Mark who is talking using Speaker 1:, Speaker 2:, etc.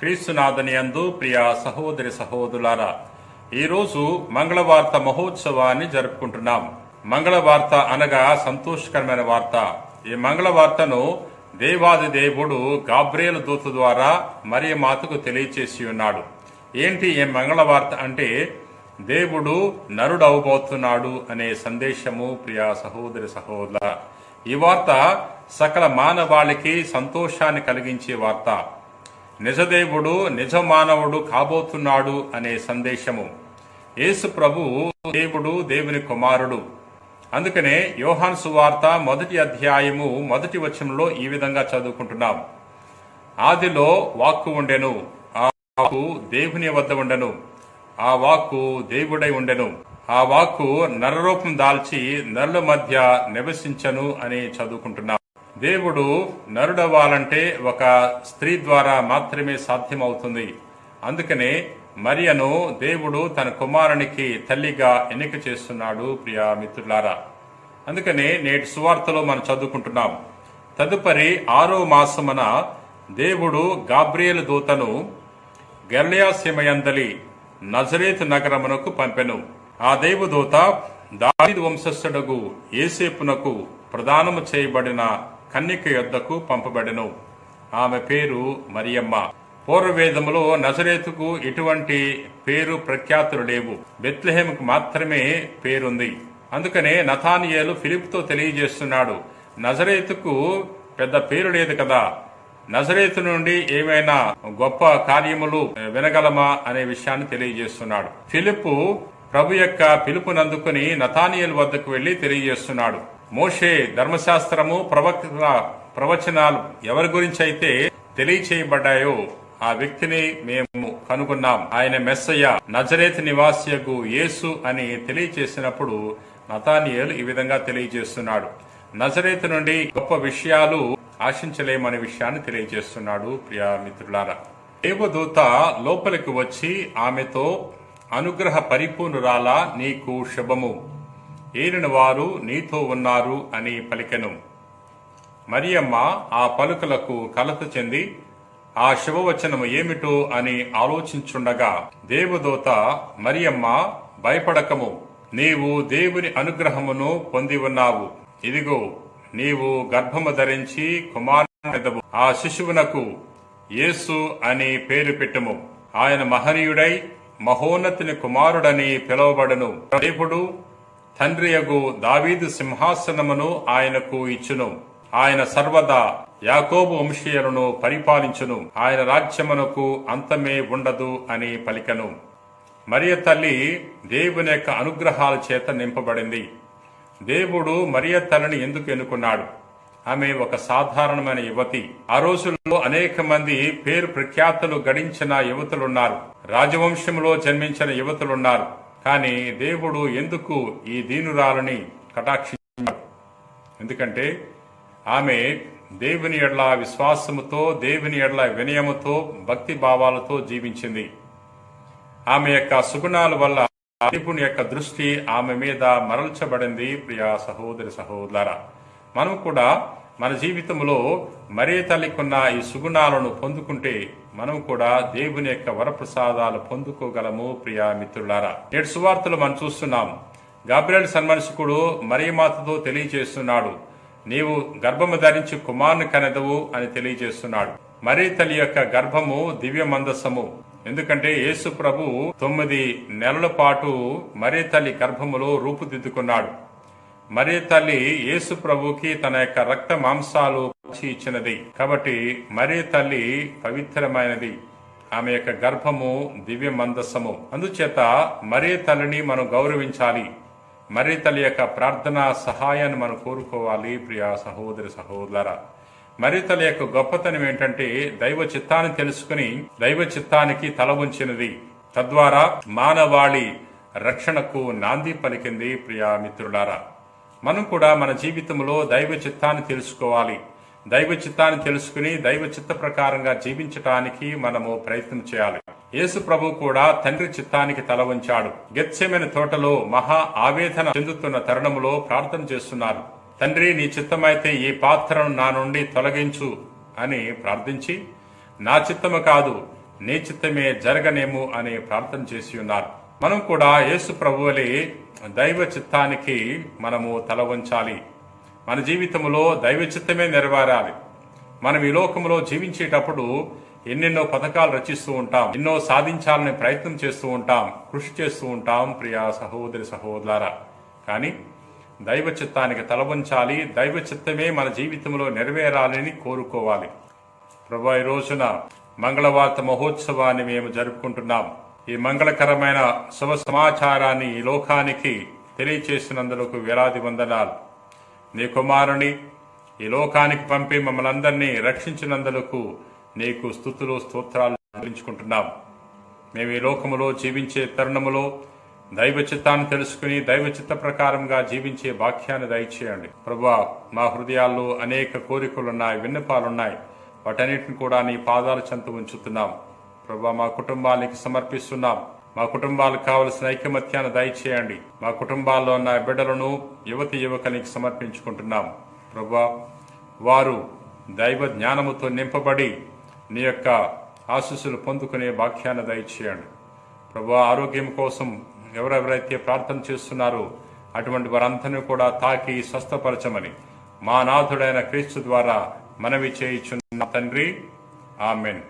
Speaker 1: క్రీస్తునాథుని యందు ప్రియ సహోదరి సహోదరులారా, ఈరోజు మంగళవార్త మహోత్సవాన్ని జరుపుకుంటున్నాం. మంగళవార్త అనగా సంతోషకరమైన వార్త. ఈ మంగళవార్తను దేవాది దేవుడు గాబ్రియేలు దూత ద్వారా మరియ మాతకు తెలియచేసి ఉన్నాడు. ఏంటి ఈ మంగళవార్త అంటే దేవుడు నరుడు అవబోతున్నాడు అనే సందేశము. ప్రియ సహోదరి సహోదరుల, ఈ వార్త సకల మానవాళికి సంతోషాన్ని కలిగించే వార్త. నిజదేవుడు నిజ మానవుడు కాబోతున్నాడు అనే సందేశము. యేసు ప్రభు దేవుడు, దేవుని కుమారుడు. అందుకనే యోహాను సువార్త 1వ అధ్యాయము 1వ వచనంలో ఈ విధంగా చదువుకుంటున్నాం. ఆదిలో వాక్కు ఉండెను, ఆ వాక్కు దేవుని వద్ద ఉండెను, ఆ వాక్కు దేవుడై ఉండెను, ఆ వాక్కు నరరూపం దాల్చి నరుల మధ్య నివసించను అని చదువుకుంటున్నాం. దేవుడు నరుడవ్వాలంటే ఒక స్త్రీ ద్వారా మాత్రమే సాధ్యమవుతుంది. అందుకనే మరియను దేవుడు తన కుమారునికి తల్లిగా ఎన్నిక చేస్తున్నాడు. ప్రియ మిత్రులారా, అందుకనే నేటి సువార్తలో మనం చదువుకుంటున్నాం. తదుపరి 6వ మాసమున దేవుడు గాబ్రియేలు దూతను గలిలయ సీమయందలి నజరేతు నగరమునకు పంపెను. ఆ దేవదూత దావీదు వంశస్థుడగు యోసేపునకు ప్రదానము చేయబడిన కన్యక యొద్దకు పంపబడెను. ఆమె పేరు మరియమ్మ. పూర్వవేదములో నజరేతుకు ఎటువంటి పేరు ప్రఖ్యాతులు లేవు, బెత్లెహేముకు మాత్రమే పేరుంది. అందుకనే నతానియేలు ఫిలిప్తో తెలియజేస్తున్నాడు, నజరేతుకు పెద్ద పేరు లేదు కదా, నజరేతు నుండి ఏమైనా గొప్ప కార్యములు వినగలమా అనే విషయాన్ని తెలియజేస్తున్నాడు. ఫిలిప్పు ప్రభు యొక్క పిలుపునందుకుని నతానియేలు వద్దకు వెళ్లి తెలియజేస్తున్నాడు. మోషే ధర్మశాస్త్రము ప్రవచనాలు ఎవరి గురించి అయితే తెలియచేయబడ్డాయో ఆ వ్యక్తిని మేము కనుగొన్నాం, ఆయన మెస్సయ్య, నజరేతు నివాసియగు యేసు అని తెలియచేసినప్పుడు నతానియేలు ఈ విధంగా తెలియజేస్తున్నాడు. నజరేతు నుండి గొప్ప విషయాలు ఆశించలేమనే విషయాన్ని తెలియజేస్తున్నాడు. ప్రియ మిత్రులారా, దేవదూత లోపలికి వచ్చి ఆమెతో, అనుగ్రహ పరిపూర్ణురాలా, నీకు శుభము, ఏలిన వారు నీతో ఉన్నారు అని పలికెను. మరియమ్మ ఆ పలుకులకు కలత చెంది ఆ శుభవచనము ఏమిటో అని ఆలోచించుండగా దేవదూత, మరియమ్మ భయపడకము, నీవు దేవుని అనుగ్రహమును పొంది ఉన్నావు. ఇదిగో, నీవు గర్భము ధరించి కుమారుడెదవు. ఆ శిశువునకు యేసు అని పేరు పెట్టుము. ఆయన మహనీయుడై మహోన్నతుని కుమారుడని పిలువబడును. దేవుడు తండ్రియగు దావీదు సింహాసనమును ఆయనకు ఇచ్చును. ఆయన సర్వదా యాకోబు వంశీయులను పరిపాలించును. ఆయన రాజ్యమునకు అంతమే ఉండదు అని పలికెను. మరియ తల్లి దేవుని యొక్క అనుగ్రహాల చేత నింపబడింది. దేవుడు మరియ తల్లిని ఎందుకు ఎన్నుకున్నాడు? ఆమె ఒక సాధారణమైన యువతి. ఆ రోజుల్లో అనేక మంది పేరు ప్రఖ్యాతులు గడించిన యువతులున్నారు, రాజవంశంలో జన్మించిన యువతులున్నారు. కానీ దేవుడు ఎందుకు ఈ దీనురాలని కటాక్షించాడు? ఎందుకంటే ఆమె దేవుని ఎడల విశ్వాసముతో, దేవుని ఎడల వినయముతో, భక్తి భావాలతో జీవించింది. ఆమె యొక్క సుగుణాల వల్ల దేవుని యొక్క దృష్టి ఆమె మీద మరల్చబడింది. ప్రియ సహోదరి సహోదరులారా, మనం కూడా మన జీవితంలో మరియ తల్లికున్న ఈ సుగుణాలను పొందుకుంటే మనం కూడా దేవుని యొక్క వరప్రసాదాలు పొందుకోగలము. ప్రియ మిత్రులారా, నేటి సువార్తలు మనం చూస్తున్నాం. గాబ్రియేలు సన్మనస్కుడు మరియమాతతో తెలియజేస్తున్నాడు, నీవు గర్భము ధరించి కుమారుని కనెదవు అని తెలియజేస్తున్నాడు. మరియ తల్లి యొక్క గర్భము దివ్య మందసము. ఎందుకంటే యేసు ప్రభు 9 నెలల పాటు మరియ తల్లి గర్భములో రూపుదిద్దుకున్నాడు. మరియ తల్లి యేసు ప్రభుకి తన యొక్క రక్త మాంసాలు ఇచ్చినది. కాబట్టి మరియ తల్లి పవిత్రమైనది. ఆమె యొక్క గర్భము దివ్య మందసము. అందుచేత మరియ తల్లిని మనం గౌరవించాలి. మరియ తల్లి యొక్క ప్రార్థన సహాయాన్ని మనం కోరుకోవాలి. ప్రియ సహోదరి సహోదరులారా, మరియ తల్లి యొక్క గొప్పతనం ఏంటంటే దైవ చిత్తాన్ని తెలుసుకుని దైవ చిత్తానికి తల ఉంచినది. తద్వారా మానవాళి రక్షణకు నాంది పలికింది. ప్రియ మిత్రులారా, మనం కూడా మన జీవితంలో దైవ చిత్తాన్ని తెలుసుకోవాలి. దైవ చిత్తాన్ని తెలుసుకుని దైవ చిత్త ప్రకారంగా జీవించటానికి మనము ప్రయత్నం చేయాలి. యేసు ప్రభు కూడా తండ్రి చిత్తానికి తల వంచాడు. గెత్సెమనే తోటలో మహా ఆవేదన చెందుతున్న తరుణములో ప్రార్థన చేస్తున్నారు. తండ్రి, నీ చిత్తమైతే ఈ పాత్రను నా నుండి తొలగించు అని ప్రార్థించి, నా చిత్తము కాదు నీ చిత్తమే జరగనేము అని ప్రార్థన చేసి ఉన్నారు. మనం కూడా యేసు ప్రభువులే దైవ చిత్తానికి మనము తల వంచాలి. మన జీవితంలో దైవ చిత్తమే నెరవేరాలి. మనం ఈ లోకంలో జీవించేటప్పుడు ఎన్నెన్నో పథకాలు రచిస్తూ ఉంటాం, ఎన్నో సాధించాలని ప్రయత్నం చేస్తూ ఉంటాం, కృషి చేస్తూ ఉంటాం ప్రియా సహోదరి సహోదరులారా. కానీ దైవ చిత్తానికి తల వంచాలి. దైవ చిత్తమే మన జీవితంలో నెరవేరాలని కోరుకోవాలి. ప్రభు, ఈ రోజున మంగళవార్త మహోత్సవాన్ని మేము జరుపుకుంటున్నాం. ఈ మంగళకరమైన శుభ సమాచారాన్ని ఈ లోకానికి తెలియచేసినందుకు వేలాది వందనాలు. నీ కుమారుని ఈ లోకానికి పంపి మమ్మల్ని అందరినీ రక్షించినందుకు నీకు స్తుతులు స్తోత్రాలు చెల్లించుకుంటున్నాం. మేము ఈ లోకములో జీవించే తరుణములో దైవ చిత్తాన్ని తెలుసుకుని దైవ చిత్త ప్రకారంగా జీవించే భాగ్యాన్ని దయచేయండి. ప్రభువా, మా హృదయాల్లో అనేక కోరికలున్నాయి, విన్నపాలున్నాయి. వాటన్నిటిని కూడా నీ పాదాల చెంత ఉంచుతున్నాం. ప్రభువా, మా కుటుంబానికి సమర్పిస్తున్నాం. మా కుటుంబాలకు కావలసిన ఐకమత్యాన్ని దయచేయండి. మా కుటుంబాల్లో ఉన్న బిడ్డలను యువతి యువకునికి సమర్పించుకుంటున్నాం. ప్రభువా, వారు దైవ జ్ఞానముతో నింపబడి నీ యొక్క ఆశీస్సులు పొందుకునే భాగ్యాన్ని దయచేయండి. ప్రభువా, ఆరోగ్యం కోసం ఎవరెవరైతే ప్రార్థన చేస్తున్నారో అటువంటి వారందరినీ కూడా తాకి స్వస్థపరచమని మా నాథుడైన క్రీస్తు ద్వారా మనవి చేయుచున్న తండ్రి, ఆమెన్.